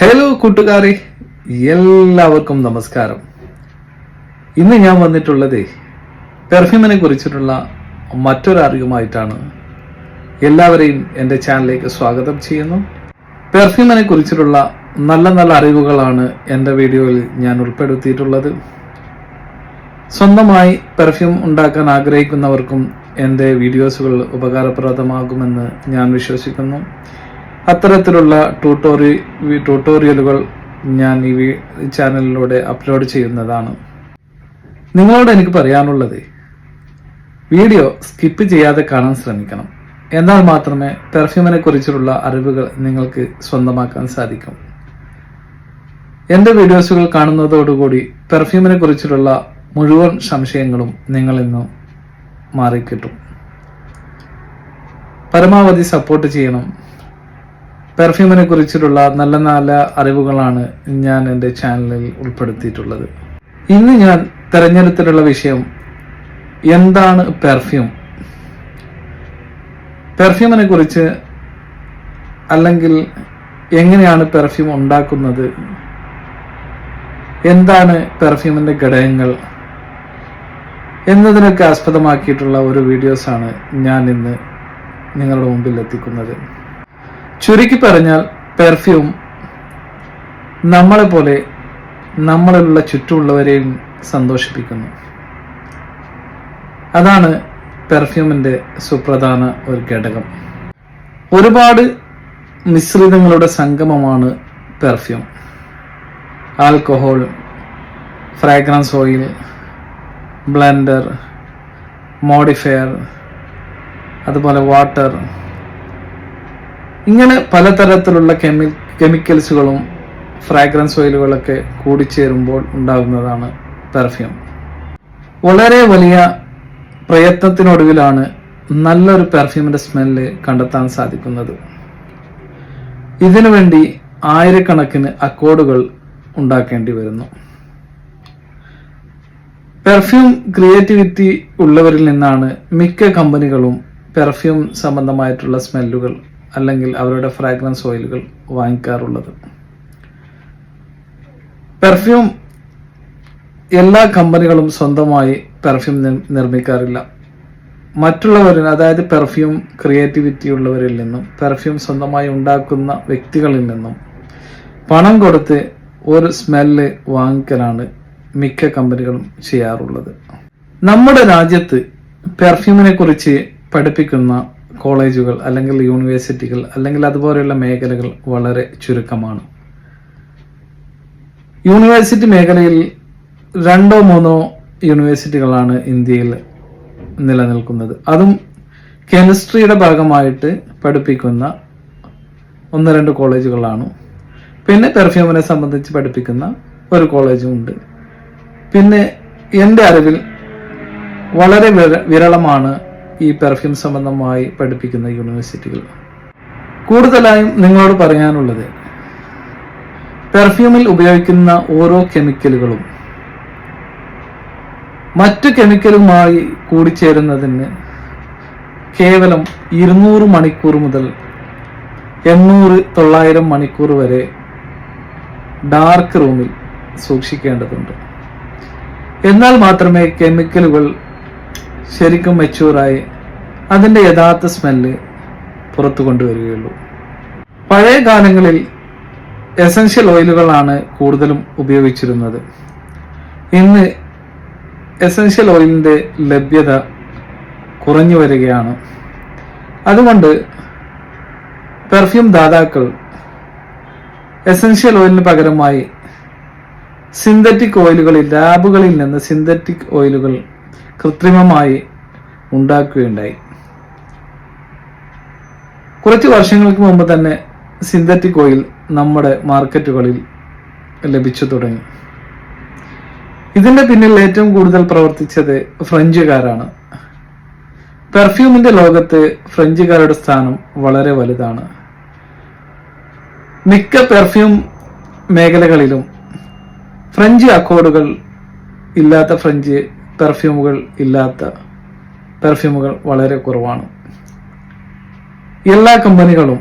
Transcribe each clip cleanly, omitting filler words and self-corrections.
Hello കൂട്ടുകാരെ, എല്ലാവർക്കും നമസ്കാരം. ഇന്ന് ഞാൻ വന്നിട്ടുള്ളത് പെർഫ്യൂമിനെ കുറിച്ചിട്ടുള്ള മറ്റൊരു അറിവുമായിട്ടാണ്. എല്ലാവരെയും എൻ്റെ ചാനലിലേക്ക് സ്വാഗതം ചെയ്യുന്നു. പെർഫ്യൂമിനെ കുറിച്ചിട്ടുള്ള നല്ല നല്ല അറിവുകളാണ് എൻ്റെ വീഡിയോയിൽ ഞാൻ ഉൾപ്പെടുത്തിയിട്ടുള്ളത്. സ്വന്തമായി പെർഫ്യൂം ഉണ്ടാക്കാൻ ആഗ്രഹിക്കുന്നവർക്കും എൻ്റെ വീഡിയോസുകൾ ഉപകാരപ്രദമാകുമെന്ന് ഞാൻ വിശ്വസിക്കുന്നു. അത്തരത്തിലുള്ള ട്യൂട്ടോറിയലുകൾ ഞാൻ ഈ ചാനലിലൂടെ അപ്ലോഡ് ചെയ്യുന്നതാണ്. നിങ്ങളോട് എനിക്ക് പറയാനുള്ളത്, വീഡിയോ സ്കിപ്പ് ചെയ്യാതെ കാണാൻ ശ്രമിക്കണം. എന്നാൽ മാത്രമേ പെർഫ്യൂമിനെ കുറിച്ചുള്ള അറിവുകൾ നിങ്ങൾക്ക് സ്വന്തമാക്കാൻ സാധിക്കും. എൻ്റെ വീഡിയോസുകൾ കാണുന്നതോടുകൂടി പെർഫ്യൂമിനെ കുറിച്ചുള്ള മുഴുവൻ സംശയങ്ങളും നിങ്ങളിൽ നിന്നും മാറിക്കിട്ടും. പരമാവധി സപ്പോർട്ട് ചെയ്യണം. പെർഫ്യൂമിനെ കുറിച്ചിട്ടുള്ള നല്ല നല്ല അറിവുകളാണ് ഞാൻ എൻ്റെ ചാനലിൽ ഉൾപ്പെടുത്തിയിട്ടുള്ളത്. ഇന്ന് ഞാൻ തിരഞ്ഞെടുത്തിട്ടുള്ള വിഷയം എന്താണ് പെർഫ്യൂം, പെർഫ്യൂമിനെ കുറിച്ച്, അല്ലെങ്കിൽ എങ്ങനെയാണ് പെർഫ്യൂം ഉണ്ടാക്കുന്നത്, എന്താണ് പെർഫ്യൂമിൻ്റെ ഘടകങ്ങൾ എന്നതിനൊക്കെ ആസ്പദമാക്കിയിട്ടുള്ള ഒരു വീഡിയോസാണ് ഞാൻ ഇന്ന് നിങ്ങളുടെ മുമ്പിൽ എത്തിക്കുന്നത്. ചുരുക്കി പറഞ്ഞാൽ, പെർഫ്യൂം നമ്മളെപ്പോലെ നമ്മളിലുള്ള ചുറ്റുമുള്ളവരെയും സന്തോഷിപ്പിക്കുന്നു. അതാണ് പെർഫ്യൂമിൻ്റെ സുപ്രധാന ഒരു ഘടകം. ഒരുപാട് മിശ്രിതങ്ങളുടെ സംഗമമാണ് perfume. Alcohol, fragrance oil, blender, modifier, അതുപോലെ വാട്ടർ, ഇങ്ങനെ പലതരത്തിലുള്ള കെമിക്കൽസുകളും ഫ്രാഗ്രൻസ് ഓയിലുകളൊക്കെ കൂടിച്ചേരുമ്പോൾ ഉണ്ടാകുന്നതാണ് പെർഫ്യൂം. വളരെ വലിയ പ്രയത്നത്തിനൊടുവിലാണ് നല്ലൊരു പെർഫ്യൂമിന്റെ സ്മെല്ല് കണ്ടെത്താൻ സാധിക്കുന്നത്. ഇതിനുവേണ്ടി ആയിരക്കണക്കിന് അക്കോർഡുകൾ ഉണ്ടാക്കേണ്ടി വരുന്നു. പെർഫ്യൂം ക്രിയേറ്റിവിറ്റി ഉള്ളവരിൽ നിന്നാണ് മിക്ക കമ്പനികളും പെർഫ്യൂം സംബന്ധമായിട്ടുള്ള സ്മെല്ലുകൾ അല്ലെങ്കിൽ അവരുടെ ഫ്രാഗ്രൻസ് ഓയിലുകൾ വാങ്ങിക്കാറുള്ളത്. പെർഫ്യൂം എല്ലാ കമ്പനികളും സ്വന്തമായി പെർഫ്യൂം നിർമ്മിക്കാറില്ല. മറ്റുള്ളവരിൽ, അതായത് പെർഫ്യൂം ക്രിയേറ്റിവിറ്റി ഉള്ളവരിൽ നിന്നും, പെർഫ്യൂം സ്വന്തമായി ഉണ്ടാക്കുന്ന വ്യക്തികളിൽ നിന്നും പണം കൊടുത്ത് ഒരു സ്മെല്ല് വാങ്ങിക്കലാണ് മിക്ക കമ്പനികളും ചെയ്യാറുള്ളത്. നമ്മുടെ രാജ്യത്ത് പെർഫ്യൂമിനെ കുറിച്ച് പഠിപ്പിക്കുന്ന കോളേജുകൾ അല്ലെങ്കിൽ യൂണിവേഴ്സിറ്റികൾ അല്ലെങ്കിൽ അതുപോലെയുള്ള മേഖലകൾ വളരെ ചുരുക്കമാണ്. യൂണിവേഴ്സിറ്റി മേഖലയിൽ 2-3 യൂണിവേഴ്സിറ്റികളാണ് ഇന്ത്യയിൽ നിലനിൽക്കുന്നത്. അതും കെമിസ്ട്രിയുടെ ഭാഗമായിട്ട് പഠിപ്പിക്കുന്ന 1-2 കോളേജുകളാണ്. പിന്നെ പെർഫ്യൂമിനെ സംബന്ധിച്ച് പഠിപ്പിക്കുന്ന ഒരു കോളേജും ഉണ്ട്. പിന്നെ എൻ്റെ അറിവിൽ വളരെ വിരളമാണ് ഈ പെർഫ്യൂം സംബന്ധമായി പഠിപ്പിക്കുന്ന യൂണിവേഴ്സിറ്റികൾ. കൂടുതലായും നിങ്ങളോട് പറയാനുള്ളത്, പെർഫ്യൂമിൽ ഉപയോഗിക്കുന്ന ഓരോ കെമിക്കലുകളും മറ്റു കെമിക്കലുമായി കൂടിച്ചേരുന്നതിന് കേവലം 200 മണിക്കൂർ മുതൽ 800-900 മണിക്കൂർ വരെ ഡാർക്ക് റൂമിൽ സൂക്ഷിക്കേണ്ടതുണ്ട്. എന്നാൽ മാത്രമേ കെമിക്കലുകൾ ശരിക്കും മെച്ചൂറായി അതിൻ്റെ യഥാർത്ഥ സ്മെല്ല് പുറത്തു കൊണ്ടുവരികയുള്ളൂ. പഴയ കാലങ്ങളിൽ എസൻഷ്യൽ ഓയിലുകളാണ് കൂടുതലും ഉപയോഗിച്ചിരുന്നത്. ഇന്ന് എസൻഷ്യൽ ഓയിലിൻ്റെ ലഭ്യത കുറഞ്ഞു വരികയാണ്. അതുകൊണ്ട് പെർഫ്യൂം ദാതാക്കൾ എസൻഷ്യൽ ഓയിലിന് പകരമായി സിന്തറ്റിക് ഓയിലുകളിൽ, ലാബുകളിൽ നിന്ന് സിന്തറ്റിക് ഓയിലുകൾ കൃത്രിമമായി ഉണ്ടാക്കുകയുണ്ടായി. കുറച്ച് വർഷങ്ങൾക്ക് മുമ്പ് തന്നെ സിന്തറ്റിക് ഓയിൽ നമ്മുടെ മാർക്കറ്റുകളിൽ ലഭിച്ചു തുടങ്ങി. ഇതിന്റെ പിന്നിൽ ഏറ്റവും കൂടുതൽ പ്രവർത്തിച്ചത് ഫ്രഞ്ചുകാരാണ്. പെർഫ്യൂമിന്റെ ലോകത്ത് ഫ്രഞ്ചുകാരുടെ സ്ഥാനം വളരെ വലുതാണ്. മിക്ക പെർഫ്യൂം മേഖലകളിലും ഫ്രഞ്ച് അക്കോർഡുകൾ ഇല്ലാത്ത, ഫ്രഞ്ച് പെർഫ്യൂമുകൾ ഇല്ലാത്ത പെർഫ്യൂമുകൾ വളരെ കുറവാണ്. എല്ലാ കമ്പനികളും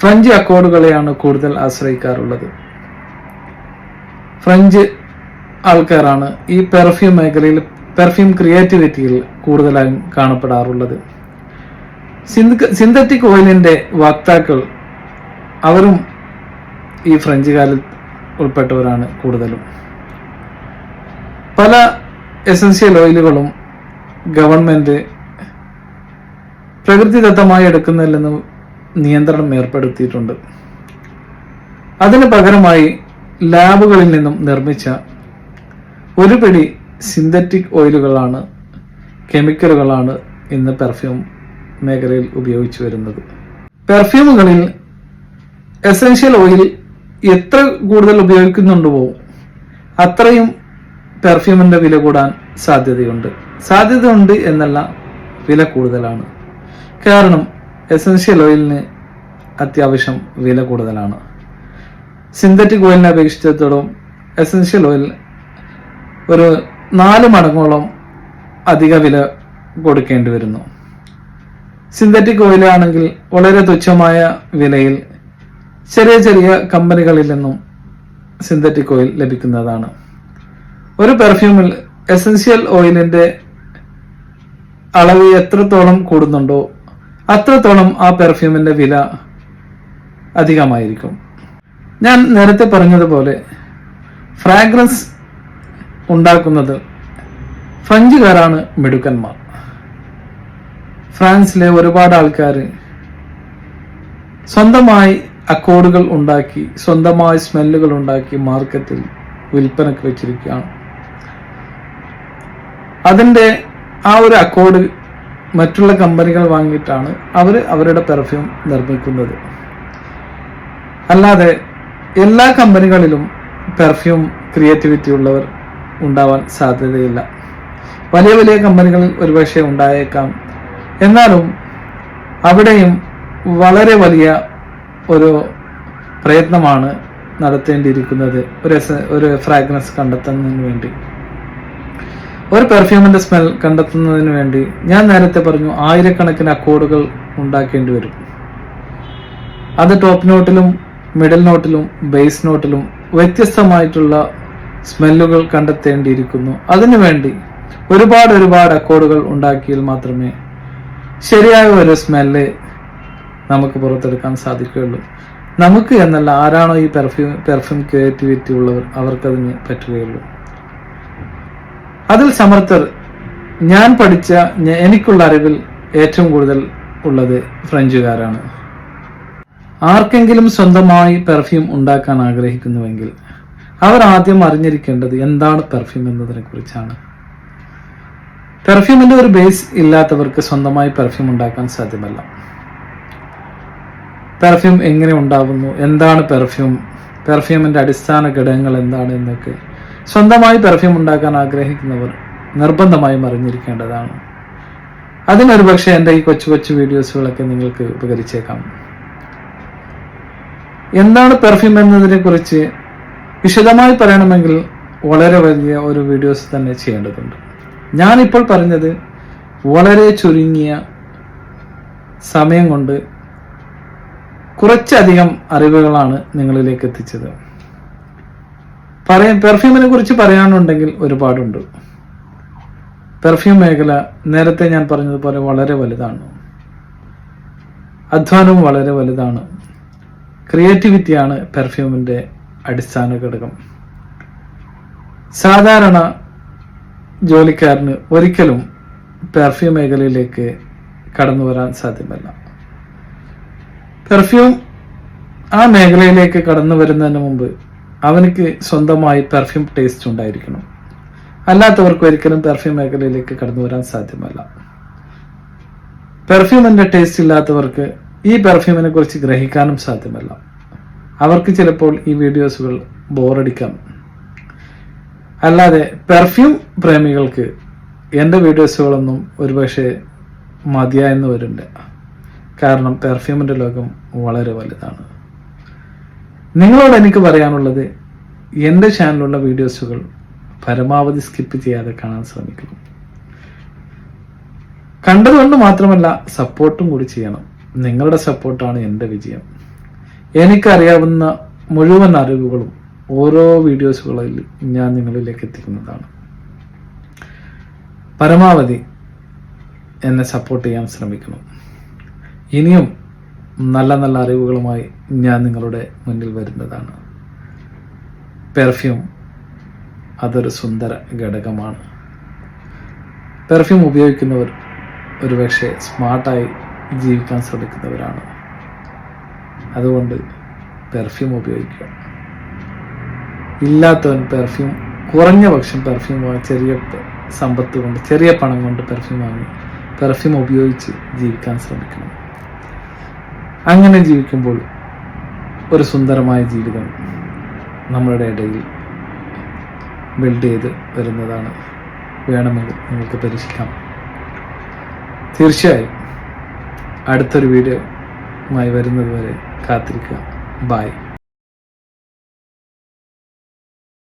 ഫ്രഞ്ച് അക്കോർഡുകളെയാണ് കൂടുതൽ ആശ്രയിക്കാറുള്ളത്. ഫ്രഞ്ച് ആൾക്കാരാണ് ഈ പെർഫ്യൂം മേഖലയിൽ, പെർഫ്യൂം ക്രിയേറ്റിവിറ്റിയിൽ കൂടുതലായും കാണപ്പെടാറുള്ളത്. സിന്തറ്റിക് ഓയിലിന്റെ വക്താക്കൾ അവരും ഈ ഫ്രഞ്ചുകാരിൽ ഉൾപ്പെട്ടവരാണ് കൂടുതലും. പല എസൻഷ്യൽ ഓയിലുകളും ഗവൺമെന്റ് പ്രകൃതിദത്തമായി എടുക്കുന്നതിൽ നിന്നും നിയന്ത്രണം ഏർപ്പെടുത്തിയിട്ടുണ്ട്. അതിന് പകരമായി ലാബുകളിൽ നിന്നും നിർമ്മിച്ച ഒരു പിടി സിന്തറ്റിക് ഓയിലുകളാണ്, കെമിക്കലുകളാണ് ഇന്ന് പെർഫ്യൂം മേഖലയിൽ ഉപയോഗിച്ചു വരുന്നത്. പെർഫ്യൂമുകളിൽ എസൻഷ്യൽ ഓയിൽ എത്ര കൂടുതൽ ഉപയോഗിക്കുന്നുണ്ടോ അത്രയും പെർഫ്യൂമിന്റെ വില കൂടാൻ സാധ്യതയുണ്ട് എന്നല്ല, വില കൂടുതലാണ്. കാരണം എസൻഷ്യൽ ഓയിലിന് അത്യാവശ്യം വില കൂടുതലാണ്. സിന്തറ്റിക് ഓയിലിനെ അപേക്ഷിച്ചിടത്തോളം എസൻഷ്യൽ ഓയിൽ ഒരു 4 മടങ്ങോളം അധിക വില കൊടുക്കേണ്ടി വരുന്നു. സിന്തറ്റിക് ഓയിലാണെങ്കിൽ വളരെ തുച്ഛമായ വിലയിൽ ചെറിയ ചെറിയ കമ്പനികളിൽ നിന്നും സിന്തറ്റിക് ഓയിൽ ലഭിക്കുന്നതാണ്. ഒരു പെർഫ്യൂമിൽ എസൻഷ്യൽ ഓയിലിന്റെ അളവ് എത്രത്തോളം കൂടുന്നുണ്ടോ അത്രത്തോളം ആ പെർഫ്യൂമിന്റെ വില അധികമായിരിക്കും. ഞാൻ നേരത്തെ പറഞ്ഞതുപോലെ ഫ്രാഗ്രൻസ് ഉണ്ടാക്കുന്നത് ഫ്രഞ്ചുകാരാണ് മിടുക്കന്മാർ. ഫ്രാൻസിലെ ഒരുപാട് ആൾക്കാർ സ്വന്തമായി അക്കോർഡുകൾ ഉണ്ടാക്കി, സ്വന്തമായി സ്മെല്ലുകൾ ഉണ്ടാക്കി മാർക്കറ്റിൽ വിൽപ്പനക്ക് വെച്ചിരിക്കുകയാണ്. അതിൻ്റെ ആ ഒരു അക്കോർഡ് മറ്റുള്ള കമ്പനികൾ വാങ്ങിയിട്ടാണ് അവരുടെ പെർഫ്യൂം നിർമ്മിക്കുന്നത്. അല്ലാതെ എല്ലാ കമ്പനികളിലും പെർഫ്യൂം ക്രിയേറ്റിവിറ്റി ഉള്ളവർ ഉണ്ടാവാൻ സാധ്യതയില്ല. വലിയ വലിയ കമ്പനികളിൽ ഒരുപക്ഷെ ഉണ്ടായേക്കാം. എന്നാലും അവിടെയും വളരെ വലിയ ഒരു പ്രയത്നമാണ് നടത്തേണ്ടിയിരിക്കുന്നത് ഒരു ഫ്രാഗ്രൻസ് കണ്ടെത്തുന്നതിന് വേണ്ടി, ഒരു പെർഫ്യൂമിന്റെ സ്മെൽ കണ്ടെത്തുന്നതിന് വേണ്ടി. ഞാൻ നേരത്തെ പറഞ്ഞു, ആയിരക്കണക്കിന് അക്കോർഡുകൾ ഉണ്ടാക്കേണ്ടി വരും. അത് ടോപ്പ് നോട്ടിലും മിഡിൽ നോട്ടിലും ബേസ് നോട്ടിലും വ്യത്യസ്തമായിട്ടുള്ള സ്മെല്ലുകൾ കണ്ടെത്തേണ്ടിയിരിക്കുന്നു. അതിനുവേണ്ടി ഒരുപാട് അക്കോർഡുകൾ ഉണ്ടാക്കിയാൽ മാത്രമേ ശരിയായ ഒരു സ്മെല്ല് നമുക്ക് പുറത്തെടുക്കാൻ സാധിക്കുകയുള്ളൂ. നമുക്ക് എന്നല്ല, ആരാണോ ഈ പെർഫ്യൂം ക്രിയേറ്റിവിറ്റി ഉള്ളവർ അവർക്കതിന് പറ്റുകയുള്ളൂ. അതിൽ സമർത്ഥർ, ഞാൻ പഠിച്ച എനിക്കുള്ള അറിവിൽ ഏറ്റവും കൂടുതൽ ഉള്ളത് ഫ്രഞ്ചുകാരാണ്. ആർക്കെങ്കിലും സ്വന്തമായി പെർഫ്യൂം ഉണ്ടാക്കാൻ ആഗ്രഹിക്കുന്നുവെങ്കിൽ അവർ ആദ്യം അറിഞ്ഞിരിക്കേണ്ടത് എന്താണ് പെർഫ്യൂം എന്നതിനെ കുറിച്ചാണ്. പെർഫ്യൂമിന്റെ ഒരു ബേസ് ഇല്ലാത്തവർക്ക് സ്വന്തമായി പെർഫ്യൂം ഉണ്ടാക്കാൻ സാധ്യമല്ല. പെർഫ്യൂം എങ്ങനെ ഉണ്ടാവുന്നു, എന്താണ് പെർഫ്യൂമിന്റെ അടിസ്ഥാന ഘടകങ്ങൾ എന്താണ് എന്നൊക്കെ സ്വന്തമായി പെർഫ്യൂം ഉണ്ടാക്കാൻ ആഗ്രഹിക്കുന്നവർ നിർബന്ധമായും അറിഞ്ഞിരിക്കേണ്ടതാണ്. അതിനൊരു പക്ഷേ എൻ്റെ ഈ കൊച്ചു വീഡിയോസുകളൊക്കെ നിങ്ങൾക്ക് ഉപകരിച്ചേക്കാം. എന്താണ് പെർഫ്യൂം എന്നതിനെ കുറിച്ച് വിശദമായി പറയണമെങ്കിൽ വളരെ വലിയ ഒരു വീഡിയോസ് തന്നെ ചെയ്യേണ്ടതുണ്ട്. ഞാനിപ്പോൾ പറഞ്ഞത് വളരെ ചുരുങ്ങിയ സമയം കൊണ്ട് കുറച്ചധികം അറിവുകളാണ് നിങ്ങളിലേക്ക് എത്തിച്ചത്. പെർഫ്യൂമിനെ കുറിച്ച് പറയാനുണ്ടെങ്കിൽ ഒരുപാടുണ്ട്. പെർഫ്യൂം മേഖല നേരത്തെ ഞാൻ പറഞ്ഞതുപോലെ വളരെ വലുതാണ്. അധ്വാനവും വളരെ വലുതാണ്. ക്രിയേറ്റിവിറ്റിയാണ് പെർഫ്യൂമിന്റെ അടിസ്ഥാന ഘടകം. സാധാരണ ജോലിക്കാരന് ഒരിക്കലും പെർഫ്യൂം മേഖലയിലേക്ക് കടന്നു വരാൻ സാധ്യമല്ല. പെർഫ്യൂം ആ മേഖലയിലേക്ക് കടന്നു വരുന്നതിന് മുമ്പ് അവനക്ക് സ്വന്തമായി പെർഫ്യൂം ടേസ്റ്റ് ഉണ്ടായിരിക്കണം. അല്ലാത്തവർക്ക് ഒരിക്കലും പെർഫ്യൂം മേഖലയിലേക്ക് കടന്നു വരാൻ സാധ്യമല്ല. പെർഫ്യൂമിന്റെ ടേസ്റ്റ് ഇല്ലാത്തവർക്ക് ഈ പെർഫ്യൂമിനെ കുറിച്ച് ഗ്രഹിക്കാനും സാധ്യമല്ല. അവർക്ക് ചിലപ്പോൾ ഈ വീഡിയോസുകൾ ബോറടിക്കാം. അല്ലാതെ പെർഫ്യൂം പ്രേമികൾക്ക് എൻ്റെ വീഡിയോസുകളൊന്നും ഒരുപക്ഷെ മതിയായെന്ന് വരില്ല. കാരണം പെർഫ്യൂമിന്റെ ലോകം വളരെ വലുതാണ്. നിങ്ങളോട് എനിക്ക് പറയാനുള്ളത്, എൻ്റെ ചാനലിലുള്ള വീഡിയോസുകൾ പരമാവധി സ്കിപ്പ് ചെയ്യാതെ കാണാൻ ശ്രമിക്കണം. കണ്ടതുകൊണ്ട് മാത്രമല്ല, സപ്പോർട്ടും കൂടി ചെയ്യണം. നിങ്ങളുടെ സപ്പോർട്ടാണ് എൻ്റെ വിജയം. എനിക്കറിയാവുന്ന മുഴുവൻ അറിവുകളും ഓരോ വീഡിയോസുകളിൽ ഞാൻ നിങ്ങളിലേക്ക് എത്തിക്കുന്നതാണ്. പരമാവധി എന്നെ സപ്പോർട്ട് ചെയ്യാൻ ശ്രമിക്കണം. ഇനിയും നല്ല നല്ല അറിവുകളുമായി ഞാൻ നിങ്ങളുടെ മുന്നിൽ വരുന്നതാണ്. പെർഫ്യൂം അതൊരു സുന്ദര ഘടകമാണ്. പെർഫ്യൂം ഉപയോഗിക്കുന്നവർ ഒരുപക്ഷെ സ്മാർട്ടായി ജീവിക്കാൻ ശ്രമിക്കുന്നവരാണ്. അതുകൊണ്ട് പെർഫ്യൂം ഉപയോഗിക്കുക. ഇല്ലാത്തവൻ പെർഫ്യൂം കുറഞ്ഞ പക്ഷം പെർഫ്യൂം ചെറിയ സമ്പത്ത് കൊണ്ട്, ചെറിയ പണം കൊണ്ട് പെർഫ്യൂം വാങ്ങി പെർഫ്യൂം ഉപയോഗിച്ച് ജീവിക്കാൻ ശ്രമിക്കണം. അങ്ങനെ ജീവിക്കുമ്പോൾ ഒരു സുന്ദരമായ ജീവിതം നമ്മളുടെ ഇടയിൽ ബിൽഡ് ചെയ്ത് വരുന്നതാണ്. വേണമെങ്കിൽ നിങ്ങൾക്ക് പരീക്ഷിക്കാം. തീർച്ചയായും അടുത്തൊരു വീഡിയോയുമായി വരുന്നത് വരെ കാത്തിരിക്കുക. ബൈ.